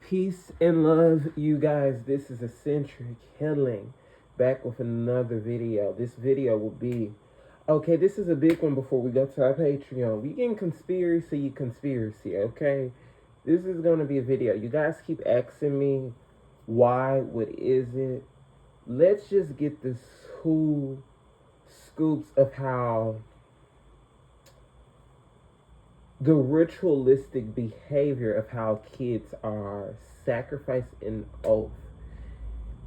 Peace and love, you guys. This is Eccentric Healing, back with another video. This video will be, okay, this is a big one before we go to our Patreon. We getting conspiracy, okay? This is going to be a video. You guys keep asking me, why, what is it? Let's just get the two scoops of how the ritualistic behavior of how kids are sacrificed in oath,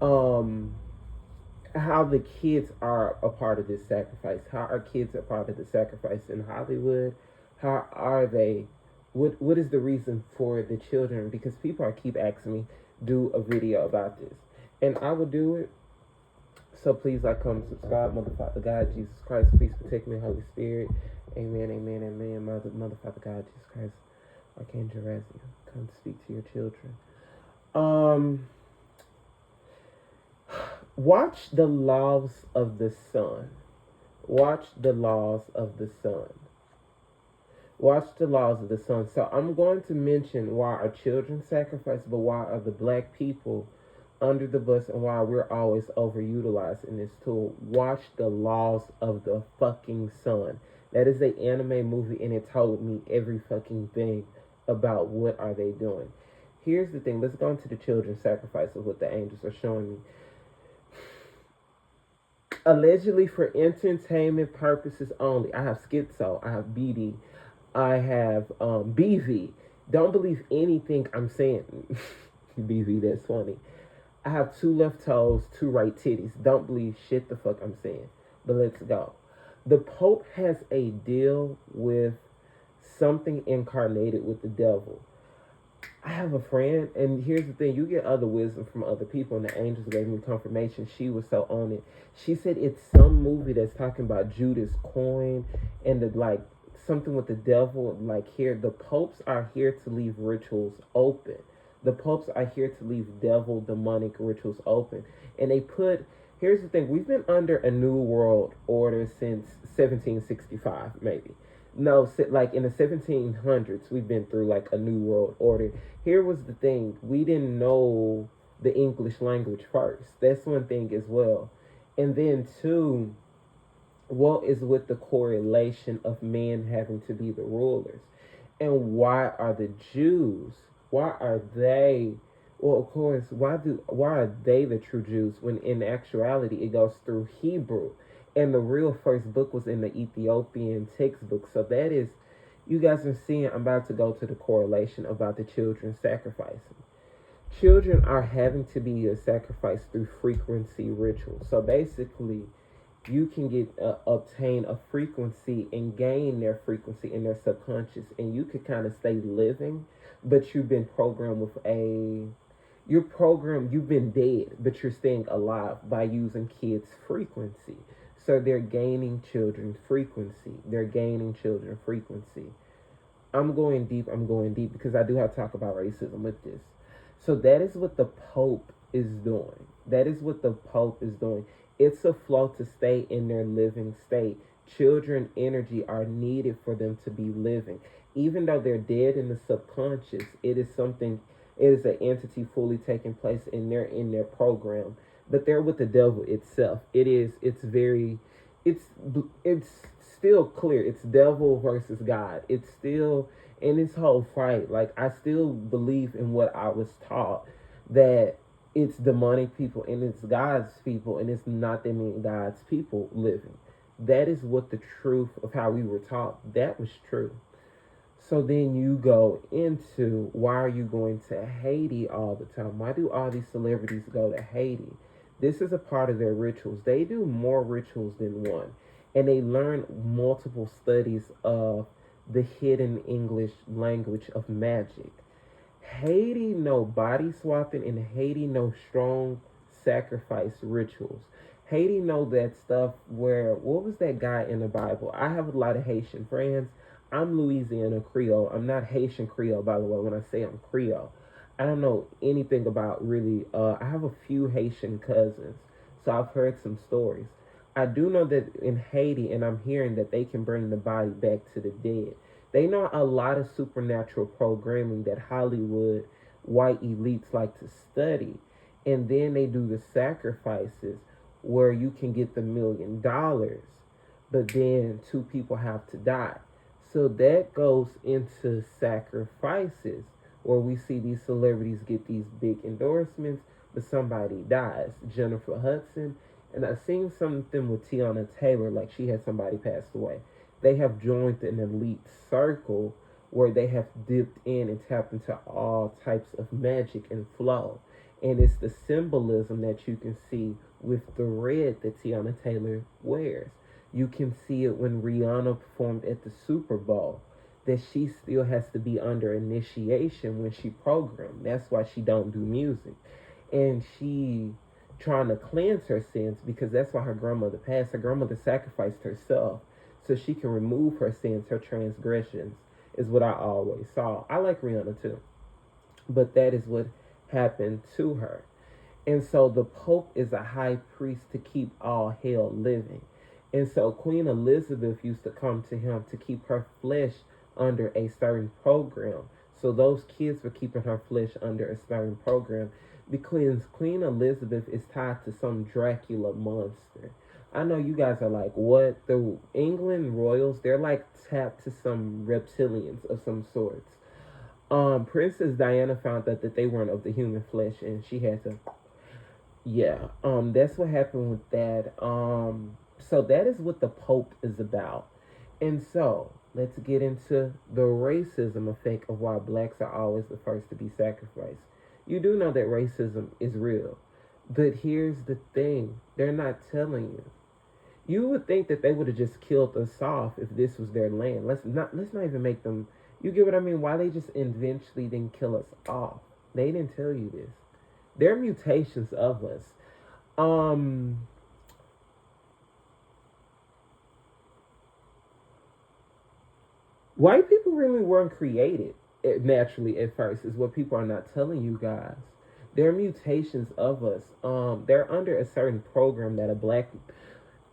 how the kids are a part of this sacrifice, how are kids a part of the sacrifice in Hollywood, how are they, what is the reason for the children, because people are keep asking me do a video about this, and I will do it. So please like, comment, subscribe. Motherfucker God, Jesus Christ, please protect me, Holy Spirit. Amen, amen, amen. Motherfucker God, Jesus Christ, Archangel Raziel, come speak to your children. Watch the laws of the sun. Watch the laws of the sun. Watch the laws of the sun. So I'm going to mention why are children sacrificed, but why are the black people under the bus and why we're always overutilized in this tool. Watch the laws of the fucking sun. That is an anime movie, and it told me every fucking thing about what are they doing. Here's the thing. Let's go into the children's sacrifice of what the angels are showing me. Allegedly for entertainment purposes only. I have schizo. I have BD. I have BV. Don't believe anything I'm saying. BV, that's funny. I have 2 left toes, 2 right titties. Don't believe shit the fuck I'm saying. But let's go. The Pope has a deal with something incarnated with the devil. I have a friend, and here's the thing. You get other wisdom from other people, and the angels gave me confirmation. She was so on it. She said it's some movie that's talking about Judas coin and the, like, something with the devil. Like, here, the popes are here to leave rituals open. The popes are here to leave devil demonic rituals open. And they put, here's the thing, we've been under a new world order since 1765, maybe. No, like in the 1700s, we've been through like a new world order. Here was the thing, we didn't know the English language first. That's one thing as well. And then two, what is with the correlation of men having to be the rulers? And why are the Jews, why are they, well, of course, why are they the true Jews when in actuality it goes through Hebrew? And the real first book was in the Ethiopian textbook. So that is, you guys are seeing, I'm about to go to the correlation about the children sacrificing. Children are having to be sacrificed through frequency rituals. So basically, you can obtain a frequency and gain their frequency in their subconscious, and you could kind of stay living, but you've been programmed with you've been dead, but you're staying alive by using kids' frequency. So they're gaining children frequency. I'm going deep because I do have to talk about racism with this. So that is what the Pope is doing. It's a flow to stay in their living state. Children energy are needed for them to be living. Even though they're dead in the subconscious, it is an entity fully taking place in their program. But they're with the devil itself. It's still clear. It's devil versus God. It's still in this whole fight. Like, I still believe in what I was taught, that it's demonic people and it's God's people, and it's not that many God's people living. That is what the truth of how we were taught. That was true. So then you go into, why are you going to Haiti all the time? Why do all these celebrities go to Haiti? This is a part of their rituals. They do more rituals than one. And they learn multiple studies of the hidden English language of magic. Haiti no body swapping, and Haiti no strong sacrifice rituals. Haiti know that stuff where, what was that guy in the Bible? I have a lot of Haitian friends. I'm Louisiana Creole. I'm not Haitian Creole, by the way, when I say I'm Creole. I don't know anything about really, I have a few Haitian cousins, so I've heard some stories. I do know that in Haiti, and I'm hearing that they can bring the body back to the dead. They know a lot of supernatural programming that Hollywood white elites like to study. And then they do the sacrifices where you can get the $1 million, but then two people have to die. So that goes into sacrifices where we see these celebrities get these big endorsements, but somebody dies. Jennifer Hudson, and I've seen something with Tiana Taylor, like she had somebody passed away. They have joined an elite circle where they have dipped in and tapped into all types of magic and flow. And it's the symbolism that you can see with the red that Tiana Taylor wears. You can see it when Rihanna performed at the Super Bowl, that she still has to be under initiation when she programmed. That's why she don't do music. And she trying to cleanse her sins because that's why her grandmother passed. Her grandmother sacrificed herself so she can remove her sins, her transgressions, is what I always saw. I like Rihanna too, but that is what happened to her. And so the Pope is a high priest to keep all hell living. And so Queen Elizabeth used to come to him to keep her flesh under a certain program. So those kids were keeping her flesh under a certain program because Queen Elizabeth is tied to some Dracula monster. I know you guys are like, what? The England royals, they're like tapped to some reptilians of some sorts. Princess Diana found out that they weren't of the human flesh, and she had to, yeah. That's what happened with that. So that is what the Pope is about, and so let's get into the racism effect of why blacks are always the first to be sacrificed. You do know that racism is real, but here's the thing: they're not telling you. You would think that they would have just killed us off if this was their land. Let's not even make them. You get what I mean? Why they just eventually didn't kill us off? They didn't tell you this. They're mutations of us. White people really weren't created naturally at first, is what people are not telling you guys. They're mutations of us. They're under a certain program that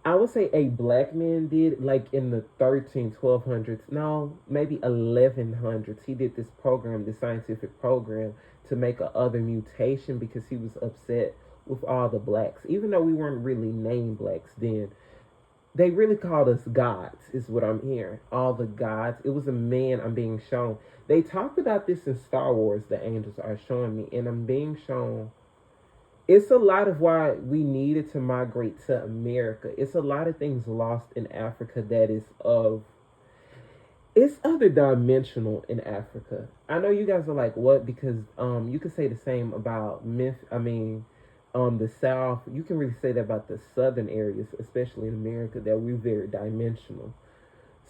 I would say a black man did, like in the 1200s, no, maybe 1100s. He did this program, this scientific program, to make a other mutation because he was upset with all the blacks. Even though we weren't really named blacks then, they really called us gods, is what I'm hearing. All the gods. It was a man I'm being shown. They talked about this in Star Wars, the angels are showing me, and I'm being shown it's a lot of why we needed to migrate to America. It's a lot of things lost in Africa that is of it's other dimensional in Africa. I know you guys are like, what? Because you could say the same about the South. You can really say that about the southern areas, especially in America, that we're very dimensional.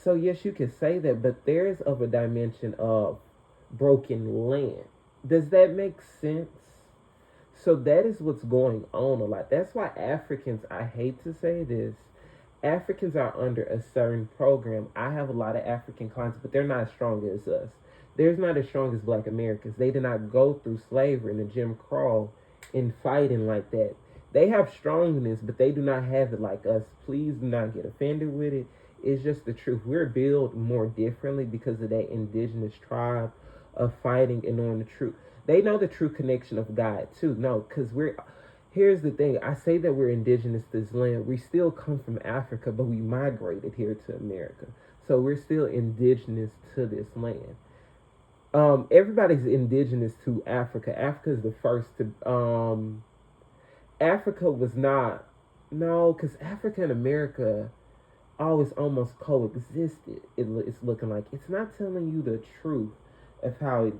So yes, you can say that, but there's of a dimension of broken land. Does that make sense? So that is what's going on a lot. That's why Africans, I hate to say this, Africans are under a certain program. I have a lot of African clients, but they're not as strong as us. They're not as strong as black Americans. They did not go through slavery and the Jim Crow and fighting like that. They have strongness, but they do not have it like us. Please do not get offended with it. It's just the truth. We're built more differently because of that indigenous tribe of fighting and knowing the truth. They know the true connection of God too. No, because here's the thing. I say that we're indigenous to this land. We still come from Africa, but we migrated here to America. So we're still indigenous to this land. Everybody's indigenous to Africa. Africa is the first to Africa was not, no, because Africa and America always almost coexisted. It's looking like it's not telling you the truth of how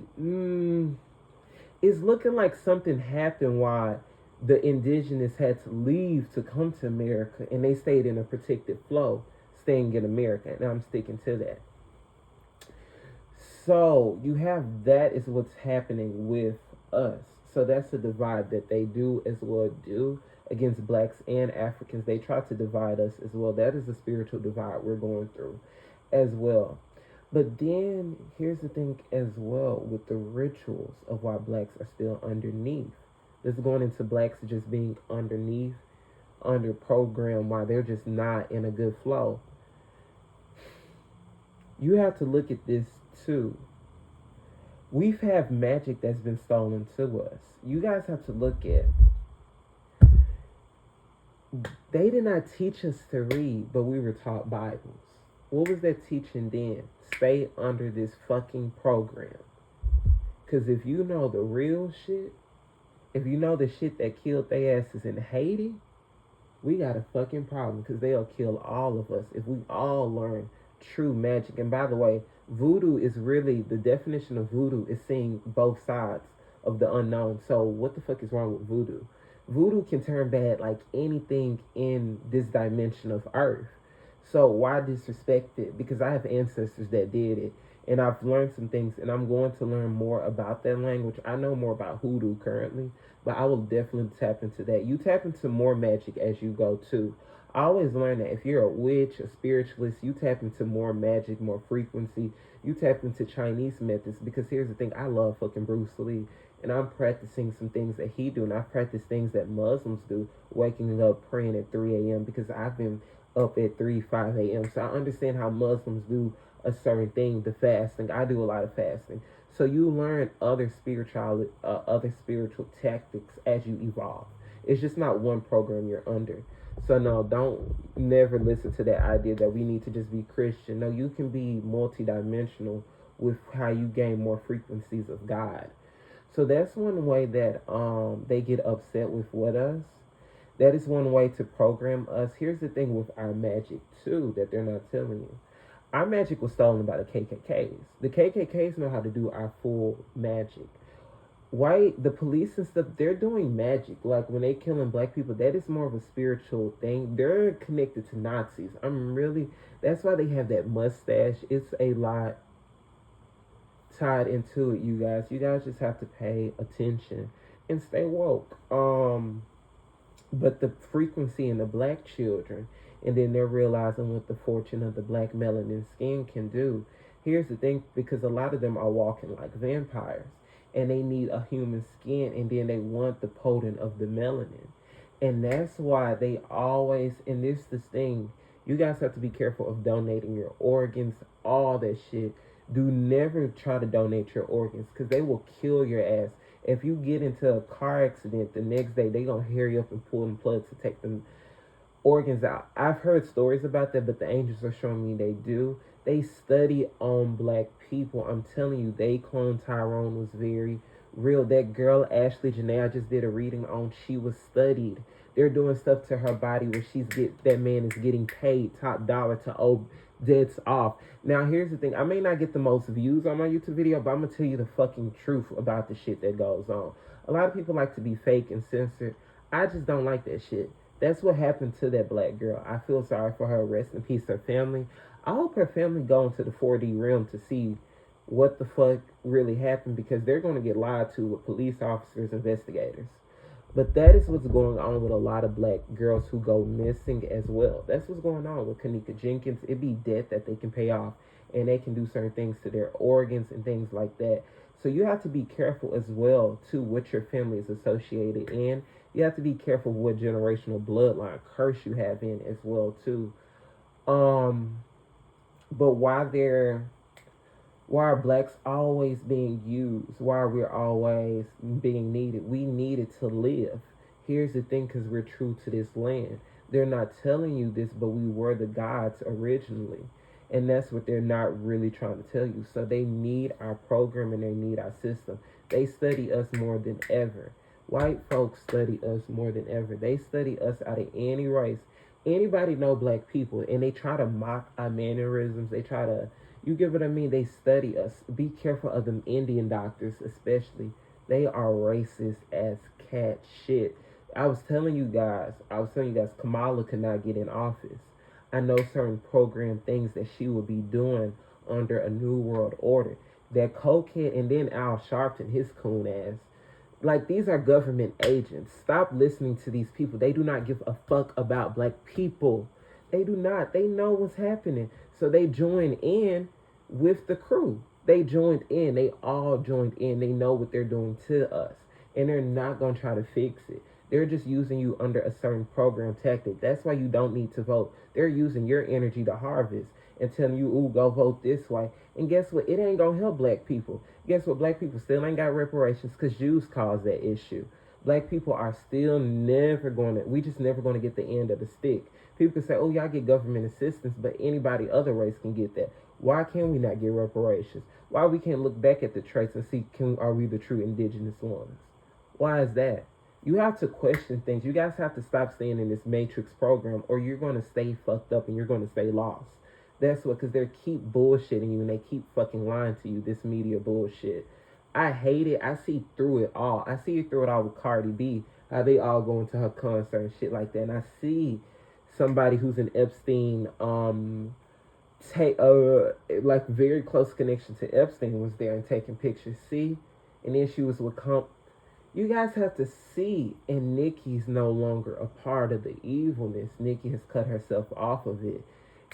it's looking like something happened why the indigenous had to leave to come to America, and they stayed in a protected flow, staying in America, and I'm sticking to that. So you have that is what's happening with us. So that's a divide that they do as well do against blacks and Africans. They try to divide us as well. That is a spiritual divide we're going through as well. But then here's the thing as well with the rituals of why blacks are still underneath. This is going into blacks just being underneath, under program, why they're just not in a good flow. You have to look at this too. We've had magic that's been stolen to us. You guys have to look at. They did not teach us to read, but we were taught Bibles. What was that teaching then? Stay under this fucking program. Because if you know the real shit, if you know the shit that killed their asses in Haiti, we got a fucking problem because they'll kill all of us if we all learn true magic. And by the way, voodoo is really, the definition of voodoo is seeing both sides of the unknown. So what the fuck is wrong with voodoo? Voodoo can turn bad like anything in this dimension of earth. So why disrespect it? Because I have ancestors that did it. And I've learned some things, and I'm going to learn more about that language. I know more about hoodoo currently, but I will definitely tap into that. You tap into more magic as you go too. I always learn that if you're a witch, a spiritualist, you tap into more magic, more frequency. You tap into Chinese methods, because here's the thing, I love fucking Bruce Lee, and I'm practicing some things that he do, and I practice things that Muslims do, waking up praying at 3 a.m. because I've been up at 3, 5 a.m. So I understand how Muslims do a certain thing, the fasting. I do a lot of fasting. So you learn other spiritual tactics as you evolve. It's just not one program you're under. So no, don't never listen to that idea that we need to just be Christian. No, you can be multidimensional with how you gain more frequencies of God. So that's one way that they get upset with us. That is one way to program us. Here's the thing with our magic too that they're not telling you. Our magic was stolen by the KKKs. The KKKs know how to do our full magic. Why the police and stuff, they're doing magic. Like when they killing black people, that is more of a spiritual thing. They're connected to Nazis. That's why they have that mustache. It's a lot tied into it, you guys. You guys just have to pay attention and stay woke. But the frequency in the black children, and then they're realizing what the fortune of the black melanin skin can do. Here's the thing, because a lot of them are walking like vampires, and they need a human skin, and then they want the potent of the melanin. And that's why they always, and this thing, you guys have to be careful of donating your organs, all that shit. Do never try to donate your organs, because they will kill your ass. If you get into a car accident, the next day they gonna hurry up and pull them plugs to take them organs out. I've heard stories about that, but the angels are showing me they do. They study on black people. I'm telling you, they clone Tyrone was very real. That girl Ashley Janae, I just did a reading on. She was studied. They're doing stuff to her body where that man is getting paid top dollar to owe debts off. Now here's the thing. I may not get the most views on my YouTube video, but I'm gonna tell you the fucking truth about the shit that goes on. A lot of people like to be fake and censored. I just don't like that shit. That's what happened to that black girl. I feel sorry for her. Rest in peace, her family. I hope her family go into the 4D realm to see what the fuck really happened, because they're going to get lied to with police officers, investigators. But that is what's going on with a lot of black girls who go missing as well. That's what's going on with Kanika Jenkins. It be debt that they can pay off, and they can do certain things to their organs and things like that. So you have to be careful as well, too, what your family is associated in. You have to be careful what generational bloodline curse you have in as well, too. But why are blacks always being used? Why are we always being needed? We needed to live. Here's the thing, because we're true to this land. They're not telling you this, but we were the gods originally. And that's what they're not really trying to tell you. So they need our program and they need our system. They study us more than ever. White folks study us more than ever. They study us out of any race. Anybody know black people, and they try to mock our mannerisms. They try to, you get what I mean? They study us. Be careful of them Indian doctors, especially. They are racist as cat shit. I was telling you guys, Kamala could not get in office. I know certain program things that she will be doing under a new world order. That cokehead, and then Al Sharpton, his coon ass. Like, these are government agents. Stop listening to these people. They do not give a fuck about black people. They do not. They know what's happening. So they join in with the crew. They joined in. They all joined in. They know what they're doing to us. And they're not going to try to fix it. They're just using you under a certain program tactic. That's why you don't need to vote. They're using your energy to harvest. and telling you, ooh, go vote this way. And guess what? It ain't gonna help black people. Guess what? Black people still ain't got reparations because Jews caused that issue. Black people are still never gonna, we just never gonna get the end of the stick. People can say, oh, y'all get government assistance, but anybody other race can get that. Why can we not get reparations? Why we can't look back at the traits and see, are we the true indigenous ones? Why is that? You have to question things. You guys have to stop staying in this matrix program, or you're going to stay fucked up and you're going to stay lost. That's what, because they keep bullshitting you and they keep fucking lying to you, this media bullshit. I hate it. I see through it all. I see through it all with Cardi B, how they all go into her concert and shit like that. And I see somebody who's an Epstein, like very close connection to Epstein was there and taking pictures. See? And then she was with you guys have to see, and Nikki's no longer a part of the evilness. Nikki has cut herself off of it.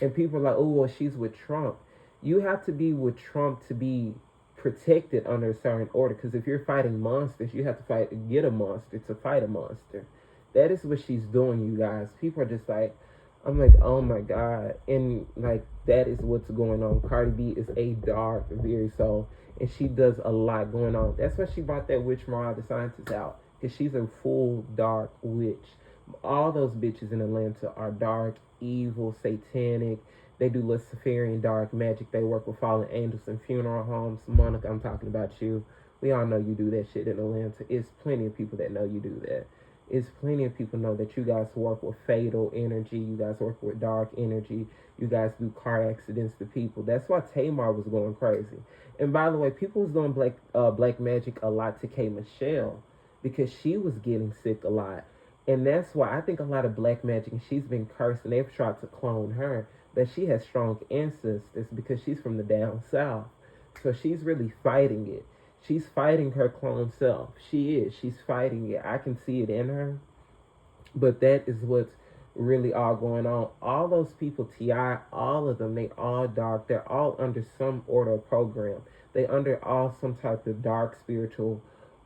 And people are like, oh, well, she's with Trump. You have to be with Trump to be protected under a certain order. Because if you're fighting monsters, you have to get a monster to fight a monster. That is what she's doing, you guys. People are just like, I'm like, oh my God. And like, that is what's going on. Cardi B is a dark, very soul. And she does a lot going on. That's why she brought that witch Mariah the Scientist out. Because she's a full dark witch. All those bitches in Atlanta are dark, evil, satanic. They do Luciferian dark magic. They work with fallen angels and funeral homes. Monica, I'm talking about you. We all know you do that shit in Atlanta. It's plenty of people that know you do that. It's plenty of people know that you guys work with fatal energy. You guys work with dark energy. You guys do car accidents to people. That's why Tamar was going crazy. And by the way, people was doing black magic a lot to K. Michelle because she was getting sick a lot. And that's why I think a lot of black magic, and she's been cursed, and they've tried to clone her, but she has strong ancestors because she's from the down south. So she's really fighting it. She's fighting her clone self. She is. She's fighting it. I can see it in her. But that is what's really all going on. All those people, T.I., all of them, they all dark. They're all under some order of program. They under all some type of dark spiritual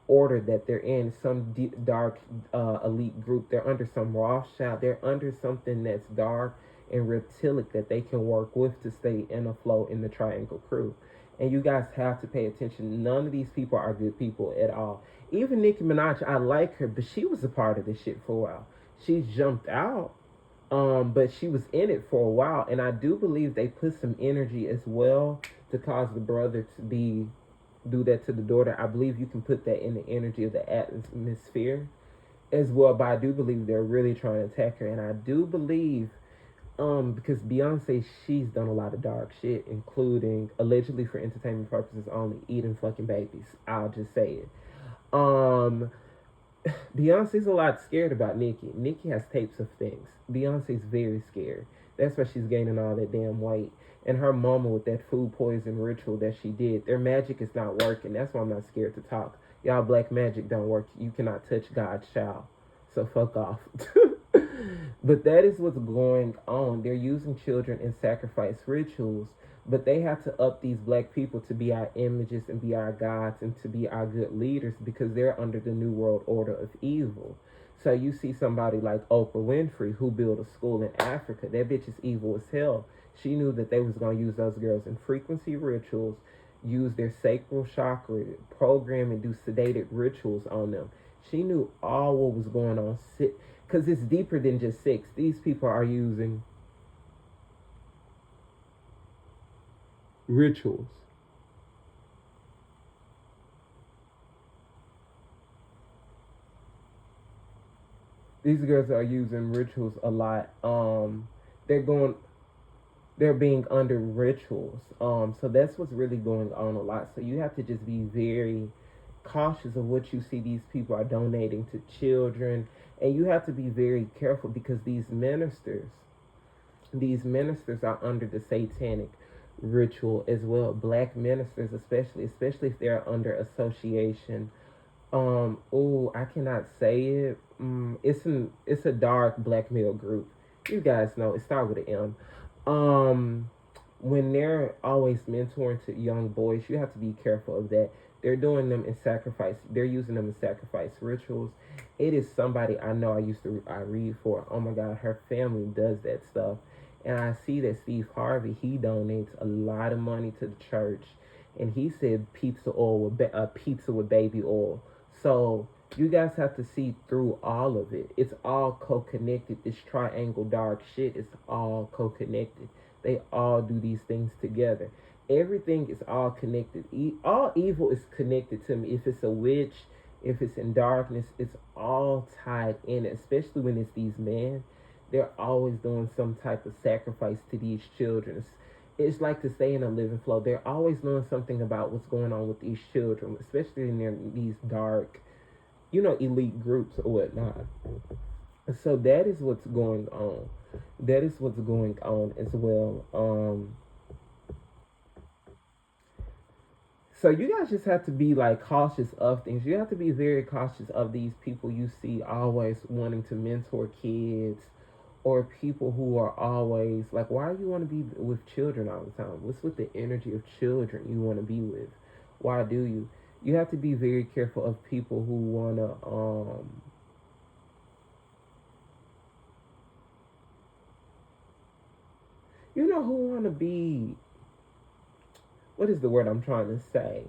order that they're in. Some dark elite group. They're under some Rothschild. They're under something that's dark and reptilic that they can work with to stay in a flow in the triangle crew. And you guys have to pay attention. None of these people are good people at all. Even Nicki Minaj, I like her, but she was a part of this shit for a while. She jumped out, but she was in it for a while. And I do believe they put some energy as well to cause the brother to do that to the daughter. I believe you can put that in the energy of the atmosphere as well. But I do believe they're really trying to attack her. And I do believe because Beyonce, she's done a lot of dark shit, including allegedly for entertainment purposes only, eating fucking babies. I'll just say it. Beyonce's a lot scared about Nicki. Nicki has tapes of things. Beyonce's very scared. That's why she's gaining all that damn weight. And her mama with that food poison ritual that she did, their magic is not working. That's why I'm not scared to talk. Y'all black magic don't work. You cannot touch God's child. So fuck off. But that is what's going on. They're using children in sacrifice rituals, but they have to up these black people to be our images and be our gods and to be our good leaders because they're under the new world order of evil. So you see somebody like Oprah Winfrey who built a school in Africa. That bitch is evil as hell. She knew that they was going to use those girls in frequency rituals, use their sacral chakra, program and do sedated rituals on them. She knew all what was going on. Because it's deeper than just sex. These people are using rituals. These girls are using rituals a lot. They're being under rituals. So that's what's really going on a lot. So you have to just be very cautious of what you see these people are donating to children. And you have to be very careful because these ministers are under the satanic ritual as well. Black ministers, especially if they're under association. I cannot say it. It's a dark blackmail group. You guys know it starts with an M. When they're always mentoring to young boys, you have to be careful of that. They're doing them in sacrifice. They're using them in sacrifice rituals. It is somebody I know I read for. Oh my God, her family does that stuff. And I see that Steve Harvey, he donates a lot of money to the church, and he said pizza with baby oil. So you guys have to see through all of it. It's all co-connected. This triangle dark shit is all co-connected. They all do these things together. Everything is all connected. All evil is connected to me. If it's a witch, if it's in darkness, it's all tied in. Especially when it's these men, they're always doing some type of sacrifice to these children. It's like, to stay in a living flow, they're always knowing something about what's going on with these children, especially in these dark, elite groups or whatnot. So that is what's going on. That is what's going on as well. So you guys just have to be like cautious of things. You have to be very cautious of these people you see always wanting to mentor kids, or people who are always like, why do you want to be with children all the time? What's with the energy of children you want to be with? Why do you? You have to be very careful of people who want to who want to be, what is the word I'm trying to say?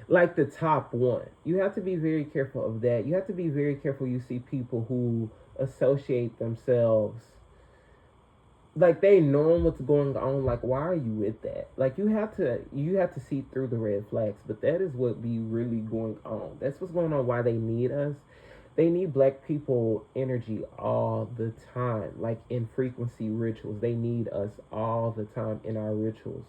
Like the top one. You have to be very careful of that. You have to be very careful. You see people who associate themselves, like they know what's going on. Like, why are you with that? Like, you have to see through the red flags. But that is what be really going on. That's what's going on. Why they need us. They need black people energy all the time, like in frequency rituals. They need us all the time in our rituals.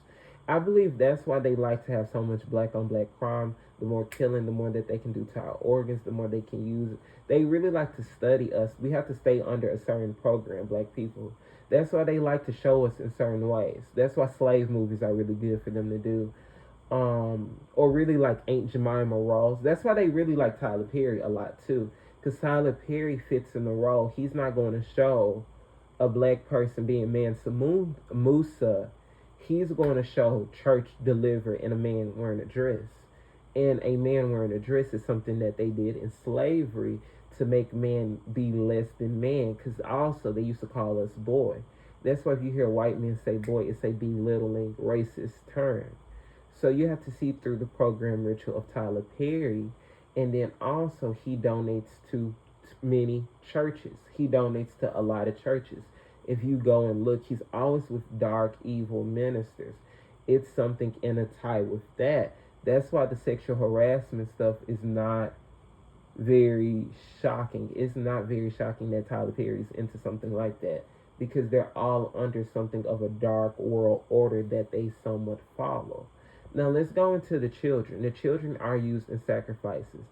I believe that's why they like to have so much black on black crime. The more killing, the more that they can do to our organs, the more they can use it. They really like to study us. We have to stay under a certain program, black people. That's why they like to show us in certain ways. That's why slave movies are really good for them to do. Or really like Aunt Jemima Ross. That's why they really like Tyler Perry a lot too. Because Tyler Perry fits in the role. He's not going to show a black person being Mansa Musa. He's going to show church deliver in a man wearing a dress. And a man wearing a dress is something that they did in slavery to make man be less than man. Because also they used to call us boy. That's why if you hear white men say boy, it's a belittling racist term. So you have to see through the program ritual of Tyler Perry. And then also he donates to many churches. He donates to a lot of churches. If you go and look, he's always with dark, evil ministers. It's something in a tie with that. That's why the sexual harassment stuff is not very shocking. It's not very shocking that Tyler Perry's into something like that, because they're all under something of a dark world order that they somewhat follow. Now let's go into the children. The children are used in sacrifices.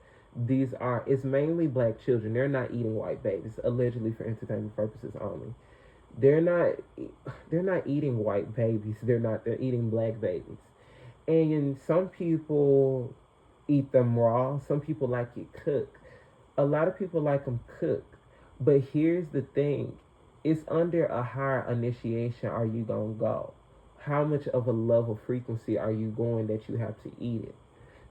It's mainly black children. They're not eating white babies, allegedly for entertainment purposes only. They're not eating white babies. They're eating black babies. And some people eat them raw. Some people like it cooked. A lot of people like them cooked. But here's the thing. It's under a higher initiation are you going to go. How much of a level frequency are you going that you have to eat it?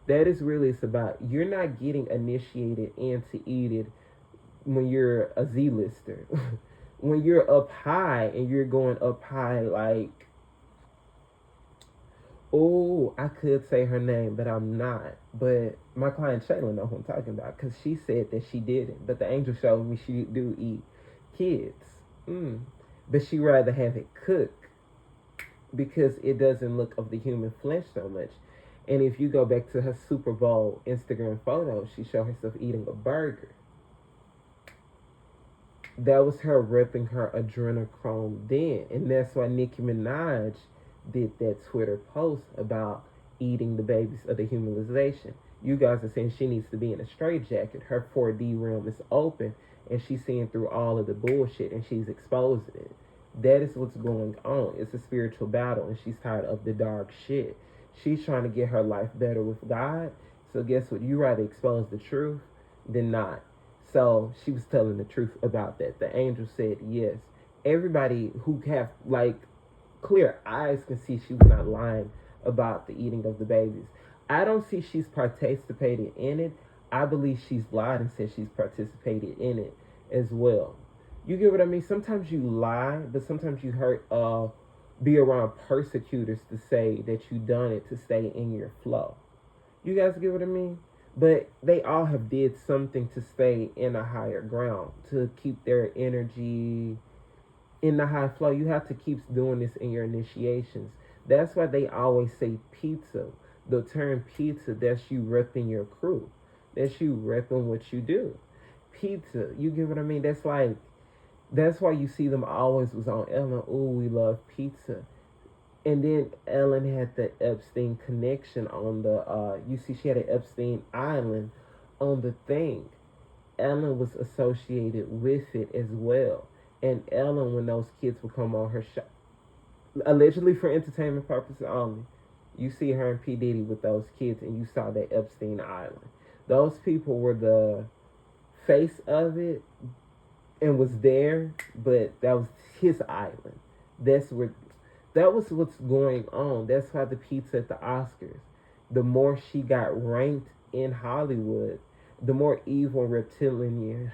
That is really it's about. You're not getting initiated and to eat it when you're a Z-lister. When you're up high and you're going up high like, oh, I could say her name, but I'm not. But my client Shayla know who I'm talking about, because she said that she didn't. But the angel showed me she do eat kids. But she rather have it cooked, because it doesn't look of the human flesh so much. And if you go back to her Super Bowl Instagram photo, she showed herself eating a burger. That was her repping her adrenochrome then. And that's why Nicki Minaj did that Twitter post about eating the babies of the humanization. You guys are saying she needs to be in a straitjacket. Her 4D realm is open, and she's seeing through all of the bullshit, and she's exposing it. That is what's going on. It's a spiritual battle, and she's tired of the dark shit. She's trying to get her life better with God. So guess what? You rather expose the truth than not. So she was telling the truth about that. The angel said yes. Everybody who have like clear eyes can see she was not lying about the eating of the babies. I don't see she's participated in it. I believe she's lied and said she's participated in it as well. You get what I mean? Sometimes you lie, but sometimes you hurt be around persecutors to say that you done it to stay in your flow. You guys get what I mean? But they all have did something to stay in a higher ground, to keep their energy in the high flow. You have to keep doing this in your initiations. That's why they always say pizza. The term pizza, that's you repping your crew. That's you repping what you do. Pizza, you get what I mean? That's why you see them always was on Ellen. Ooh, we love pizza. And then Ellen had the Epstein connection on the you see she had an Epstein Island on the thing. Ellen was associated with it as well. And Ellen, when those kids would come on her show, allegedly for entertainment purposes only, you see her and P. Diddy with those kids and you saw that Epstein Island. Those people were the face of it and was there, but that was his island. That's where that was what's going on. That's why the pizza at the Oscars, the more she got ranked in Hollywood, the more evil reptilic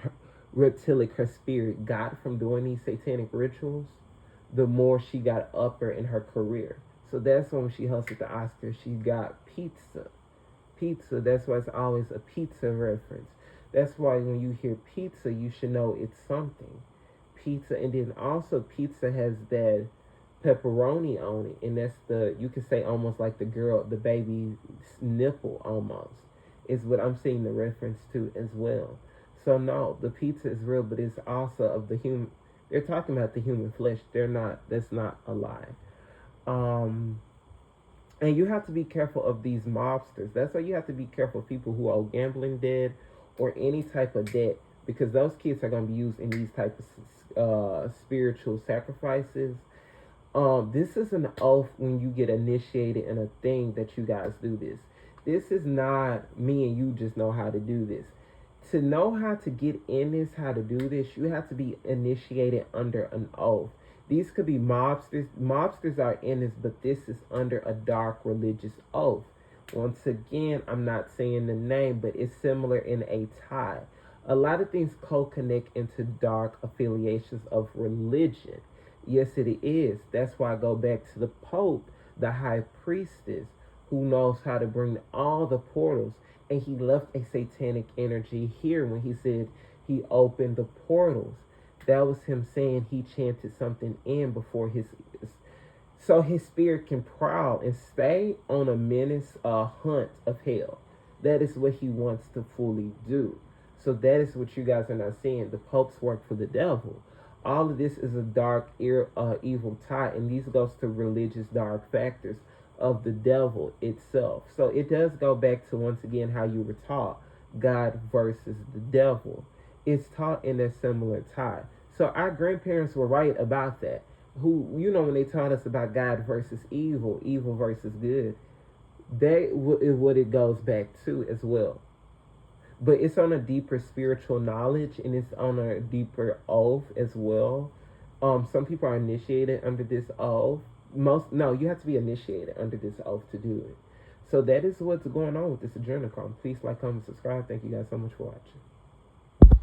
her spirit got from doing these satanic rituals, the more she got upper in her career. So that's when she hosted the Oscars, she got pizza. Pizza, that's why it's always a pizza reference. That's why when you hear pizza, you should know it's something. Pizza, and then also pizza has that pepperoni on it, and that's the, you could say almost like the baby's nipple almost, is what I'm seeing the reference to as well. So no, the pizza is real, but it's also of the human. They're talking about the human flesh. They're not. That's not a lie. And you have to be careful of these mobsters. That's why you have to be careful of people who owe gambling debt or any type of debt, because those kids are going to be used in these type of spiritual sacrifices. This is an oath when you get initiated in a thing that you guys do this. This is not me and you just know how to do this. To know how to get in this, how to do this, you have to be initiated under an oath. These could be mobsters. Mobsters are in this, but this is under a dark religious oath. Once again, I'm not saying the name, but it's similar in a tie. A lot of things co-connect into dark affiliations of religion. Yes, it is. That's why I go back to the Pope, the High Priestess, who knows how to bring all the portals. And he left a satanic energy here when he said he opened the portals. That was him saying he chanted something in before so his spirit can prowl and stay on a menace hunt of hell. That is what he wants to fully do. So that is what you guys are not seeing. The Pope's work for the devil. All of this is a dark, evil tie, and these goes to religious dark factors of the devil itself. So it does go back to, once again, how you were taught, God versus the devil. It's taught in a similar tie. So our grandparents were right about that. Who, when they taught us about God versus evil, evil versus good, what it goes back to as well. But it's on a deeper spiritual knowledge, and it's on a deeper oath as well. Some people are initiated under this oath. You have to be initiated under this oath to do it. So that is what's going on with this adrenochrome. Please like, comment, subscribe. Thank you guys so much for watching.